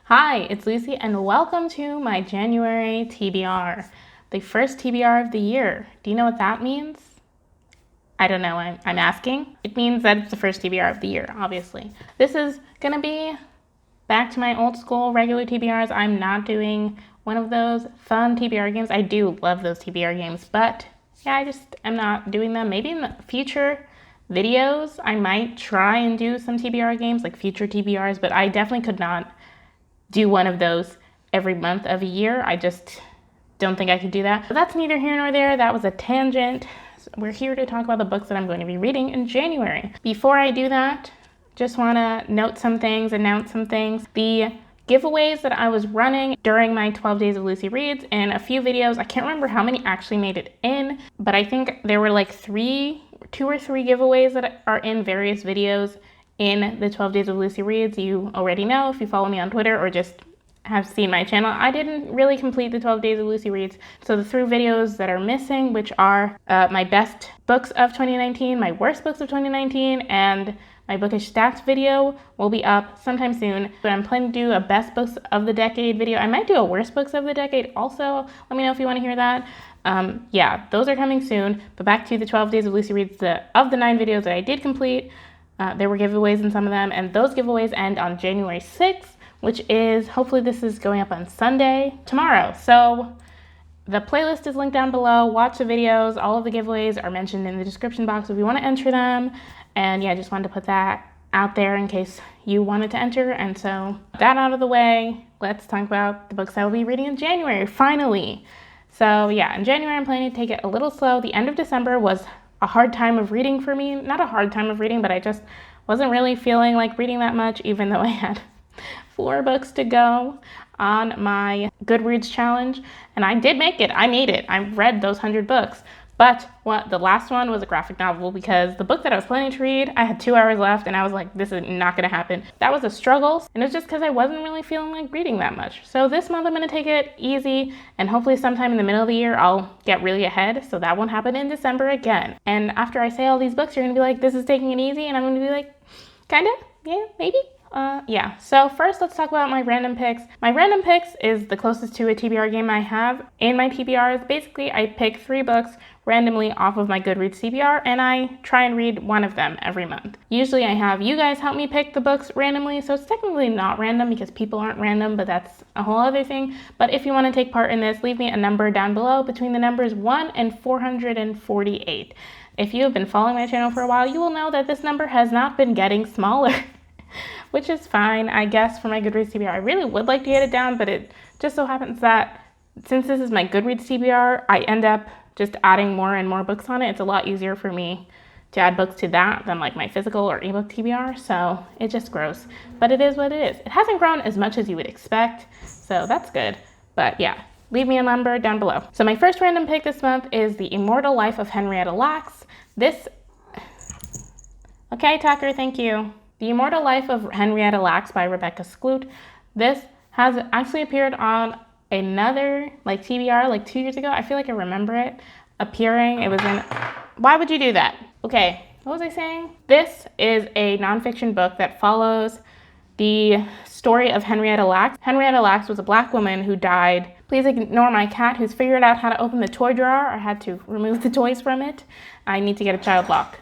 Hi, it's Lucy and welcome to my January TBR, the first TBR of the year. Do you know what that means? I don't know, I'm asking. It means that it's the first TBR of the year, obviously. This is gonna be back to my old school regular TBRs. I'm not doing one of those fun TBR games. I do love those TBR games, but yeah, I just am not doing them. Maybe in the future videos, I might try and do some TBR games, like future TBRs, but I definitely could not do one of those every month of a year. I just don't think I could do that. But that's neither here nor there. That was a tangent. We're here to talk about the books that I'm going to be reading in January. Before I do that, just want to announce some things. The giveaways that I was running during my 12 days of Lucy Reads and a few videos, I can't remember how many actually made it in, but I think there were like two or three giveaways that are in various videos in the 12 days of Lucy Reads. You already know if you follow me on Twitter or just have seen my channel. I didn't really complete the 12 days of Lucy Reads. So the three videos that are missing, which are my best books of 2019, my worst books of 2019, and my bookish stats video will be up sometime soon. But I'm planning to do a best books of the decade video. I might do a worst books of the decade also. Let me know if you want to hear that. Yeah, those are coming soon. But back to the 12 days of Lucy Reads. Of the 9 videos that I did complete, there were giveaways in some of them, and those giveaways end on January 6th, which is, hopefully this is going up on Sunday, tomorrow. So the playlist is linked down below. Watch the videos. All of the giveaways are mentioned in the description box if you want to enter them. And yeah, I just wanted to put that out there in case you wanted to enter. And so that out of the way, let's talk about the books I will be reading in January, finally. So yeah, in January, I'm planning to take it a little slow. The end of December was a hard time of reading for me. Not a hard time of reading, but I just wasn't really feeling like reading that much, even though I had 4 books to go on my Goodreads challenge. And I did make it. I made it. I read those 100 books. But the last one was a graphic novel because the book that I was planning to read, I had 2 hours left and I was like, this is not gonna happen. That was a struggle, and it's just because I wasn't really feeling like reading that much. So this month I'm gonna take it easy, and hopefully sometime in the middle of the year I'll get really ahead, so that won't happen in December again. And after I say all these books, you're gonna be like, this is taking it easy, and I'm gonna be like, kinda, yeah, maybe. Yeah, so first let's talk about my random picks. My random picks is the closest to a TBR game I have in my TBRs. Basically, I pick 3 books randomly off of my Goodreads TBR, and I try and read one of them every month. Usually I have you guys help me pick the books randomly, so it's technically not random because people aren't random, but that's a whole other thing. But if you want to take part in this, leave me a number down below between the numbers 1 and 448. If you have been following my channel for a while, you will know that this number has not been getting smaller. Which is fine, I guess, for my Goodreads TBR. I really would like to get it down, but it just so happens that since this is my Goodreads TBR, I end up just adding more and more books on it. It's a lot easier for me to add books to that than like my physical or ebook TBR, so it just grows. But it is what it is. It hasn't grown as much as you would expect, so that's good. But yeah, leave me a number down below. So my first random pick this month is The Immortal Life of Henrietta Lacks. Okay, Tucker, thank you. The Immortal Life of Henrietta Lacks by Rebecca Skloot. This has actually appeared on another TBR 2 years ago. I feel like I remember it appearing. It was in... Why would you do that? Okay, what was I saying? This is a nonfiction book that follows the story of Henrietta Lacks. Henrietta Lacks was a Black woman who died. Please ignore my cat who's figured out how to open the toy drawer. I had to remove the toys from it. I need to get a child lock.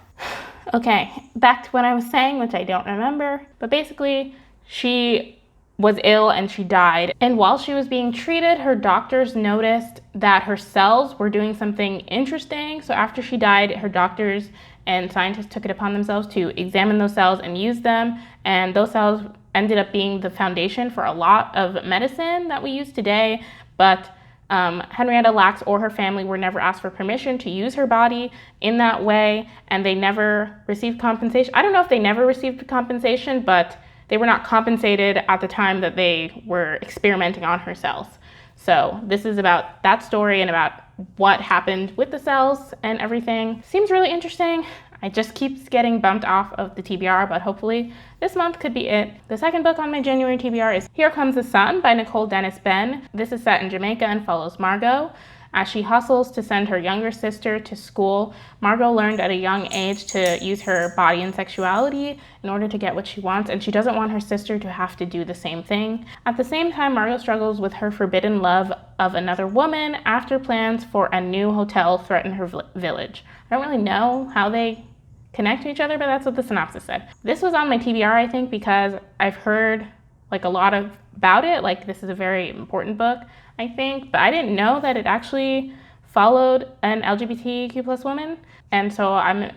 Okay, back to what I was saying, which I don't remember. But basically, she was ill and she died. And while she was being treated, her doctors noticed that her cells were doing something interesting. So after she died, her doctors and scientists took it upon themselves to examine those cells and use them. And those cells ended up being the foundation for a lot of medicine that we use today. But Henrietta Lacks or her family were never asked for permission to use her body in that way, and they never received compensation. I don't know if they never received compensation, but they were not compensated at the time that they were experimenting on her cells. So this is about that story and about what happened with the cells and everything. Seems really interesting. I just keeps getting bumped off of the TBR, but hopefully this month could be it. The second book on my January TBR is Here Comes the Sun by Nicole Dennis Benn. This is set in Jamaica and follows Margot. As she hustles to send her younger sister to school, Margot learned at a young age to use her body and sexuality in order to get what she wants, and she doesn't want her sister to have to do the same thing. At the same time, Margot struggles with her forbidden love of another woman after plans for a new hotel threaten her village. I don't really know how they connect to each other, but that's what the synopsis said. This was on my TBR, I think, because I've heard like a lot about it. Like, this is a very important book, I think, but I didn't know that it actually followed an LGBTQ plus woman, and so I'm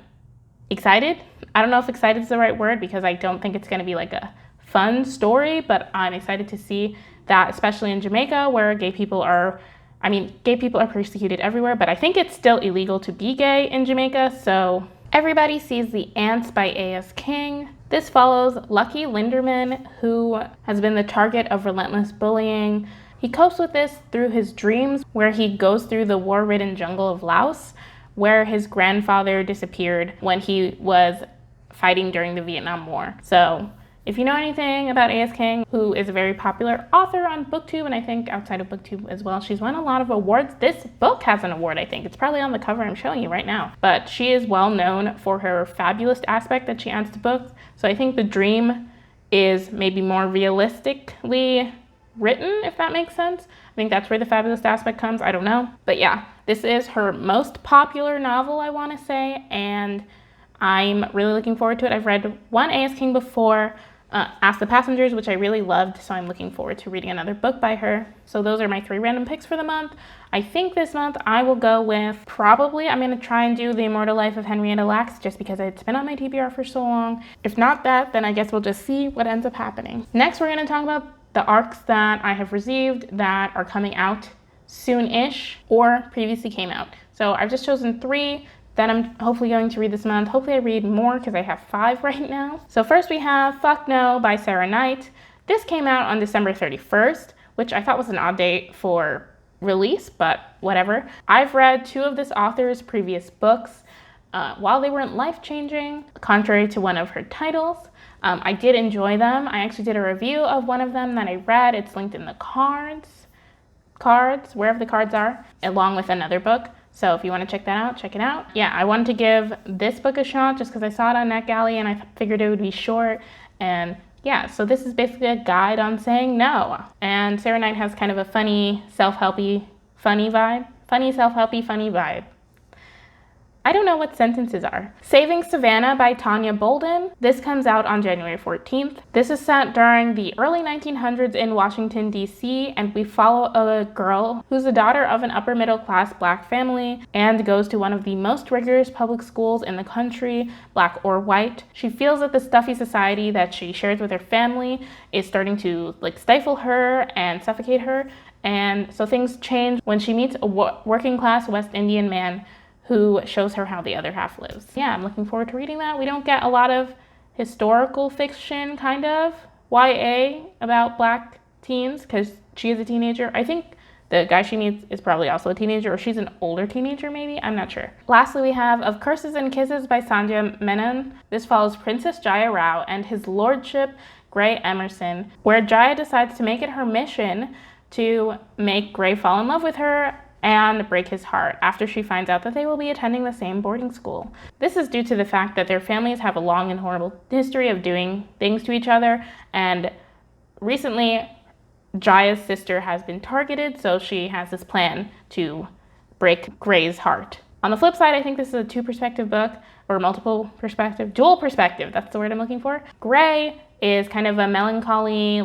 excited. I don't know if excited is the right word, because I don't think it's going to be like a fun story, but I'm excited to see that, especially in Jamaica, where gay people are persecuted everywhere, but I think it's still illegal to be gay in Jamaica. So everybody sees The Ants by A.S. King. This follows Lucky Linderman, who has been the target of relentless bullying. He copes with this through his dreams, where he goes through the war-ridden jungle of Laos, where his grandfather disappeared when he was fighting during the Vietnam War. So if you know anything about A.S. King, who is a very popular author on BookTube, and I think outside of BookTube as well, she's won a lot of awards. This book has an award, I think. It's probably on the cover I'm showing you right now. But she is well known for her fabulous aspect that she adds to books. So I think the dream is maybe more realistically written, if that makes sense. I think that's where the fabulous aspect comes. I don't know. But yeah, this is her most popular novel, I want to say, and I'm really looking forward to it. I've read one A.S. King before, Ask the Passengers, which I really loved, so I'm looking forward to reading another book by her. So those are my 3 random picks for the month. I think this month I will go with, probably, I'm going to try and do The Immortal Life of Henrietta Lacks, just because it's been on my TBR for so long. If not that, then I guess we'll just see what ends up happening. Next, we're going to talk about the arcs that I have received that are coming out soon-ish or previously came out. So I've just chosen 3 that I'm hopefully going to read this month. Hopefully I read more, because I have 5 right now. So first we have Fuck No by Sarah Knight. This came out on December 31st, which I thought was an odd date for release, but whatever. I've read 2 of this author's previous books. While they weren't life-changing, contrary to one of her titles, I did enjoy them. I actually did a review of one of them that I read. It's linked in the cards, wherever the cards are, along with another book. So if you want to check that out, check it out. Yeah, I wanted to give this book a shot just because I saw it on NetGalley and I figured it would be short. And yeah, so this is basically a guide on saying no. And Sarah Knight has kind of a funny, self-helpy, funny vibe. Funny, self-helpy, funny vibe. I don't know what sentences are. Saving Savannah by Tanya Bolden. This comes out on January 14th. This is set during the early 1900s in Washington, D.C., and we follow a girl who's the daughter of an upper middle class Black family and goes to one of the most rigorous public schools in the country, Black or white. She feels that the stuffy society that she shares with her family is starting to stifle her and suffocate her, and so things change when she meets a working class West Indian man who shows her how the other half lives. Yeah, I'm looking forward to reading that. We don't get a lot of historical fiction, kind of, YA about Black teens, because she is a teenager. I think the guy she meets is probably also a teenager, or she's an older teenager maybe, I'm not sure. Lastly, we have Of Curses and Kisses by Sandhya Menon. This follows Princess Jaya Rao and his lordship, Gray Emerson, where Jaya decides to make it her mission to make Gray fall in love with her and break his heart after she finds out that they will be attending the same boarding school. This is due to the fact that their families have a long and horrible history of doing things to each other, and recently Jaya's sister has been targeted, so she has this plan to break Gray's heart. On the flip side, I think this is a 2-perspective book, or dual perspective, that's the word I'm looking for. Gray is kind of a melancholy,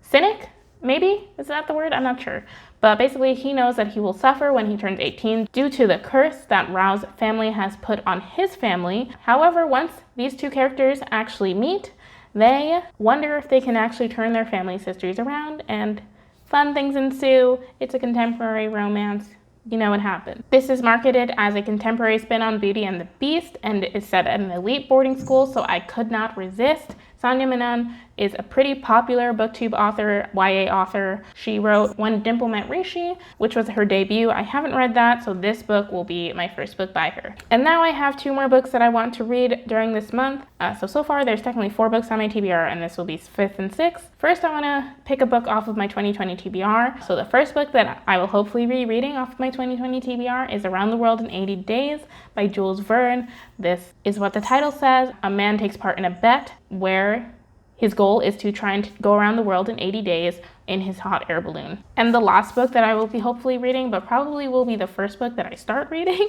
cynic, maybe? Is that the word? I'm not sure. But basically, he knows that he will suffer when he turns 18 due to the curse that Rao's family has put on his family. However, once these 2 characters actually meet, they wonder if they can actually turn their family's histories around, and fun things ensue. It's a contemporary romance. You know what happened. This is marketed as a contemporary spin on Beauty and the Beast, and is set at an elite boarding school, so I could not resist. Sandhya Menon is a pretty popular booktube author, YA author. She wrote When Dimple Met Rishi, which was her debut. I haven't read that, so this book will be my first book by her. And now I have 2 more books that I want to read during this month. So far there's technically 4 books on my TBR, and this will be 5th and 6th. First, I want to pick a book off of my 2020 TBR. So the first book that I will hopefully be reading off of my 2020 TBR is Around the World in 80 Days by Jules Verne. This is what the title says. A man takes part in a bet where his goal is to try and go around the world in 80 days in his hot air balloon. And the last book that I will be hopefully reading, but probably will be the first book that I start reading,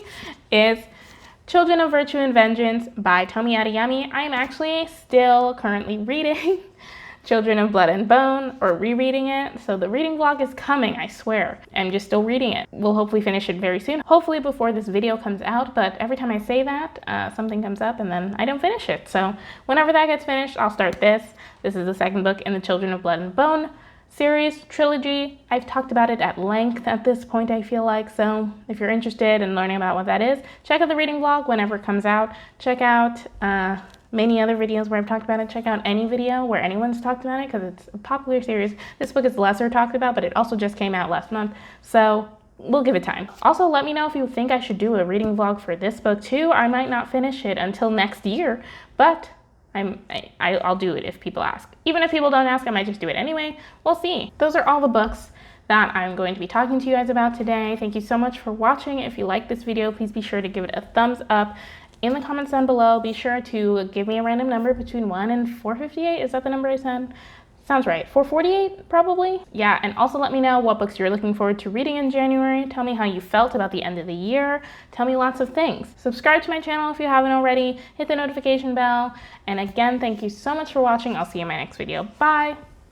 is Children of Virtue and Vengeance by Tomi Adeyemi. I am actually still currently reading Children of Blood and Bone, or rereading it. So the reading vlog is coming, I swear. I'm just still reading it. We'll hopefully finish it very soon. Hopefully before this video comes out, but every time I say that, something comes up and then I don't finish it. So whenever that gets finished, I'll start this. This is the second book in the Children of Blood and Bone series, trilogy. I've talked about it at length at this point, I feel like. So if you're interested in learning about what that is, check out the reading vlog whenever it comes out. Check out many other videos where I've talked about it. Check out any video where anyone's talked about it, because it's a popular series. This book is lesser talked about, but it also just came out last month, so we'll give it time. Also, let me know if you think I should do a reading vlog for this book too. I might not finish it until next year, but I'll do it if people ask. Even if people don't ask, I might just do it anyway. We'll see. Those are all the books that I'm going to be talking to you guys about today. Thank you so much for watching. If you like this video, please be sure to give it a thumbs up. In the comments down below, be sure to give me a random number between 1 and 458. Is that the number I said? Sounds right. 448, probably? Yeah, and also let me know what books you're looking forward to reading in January. Tell me how you felt about the end of the year. Tell me lots of things. Subscribe to my channel if you haven't already. Hit the notification bell. And again, thank you so much for watching. I'll see you in my next video. Bye!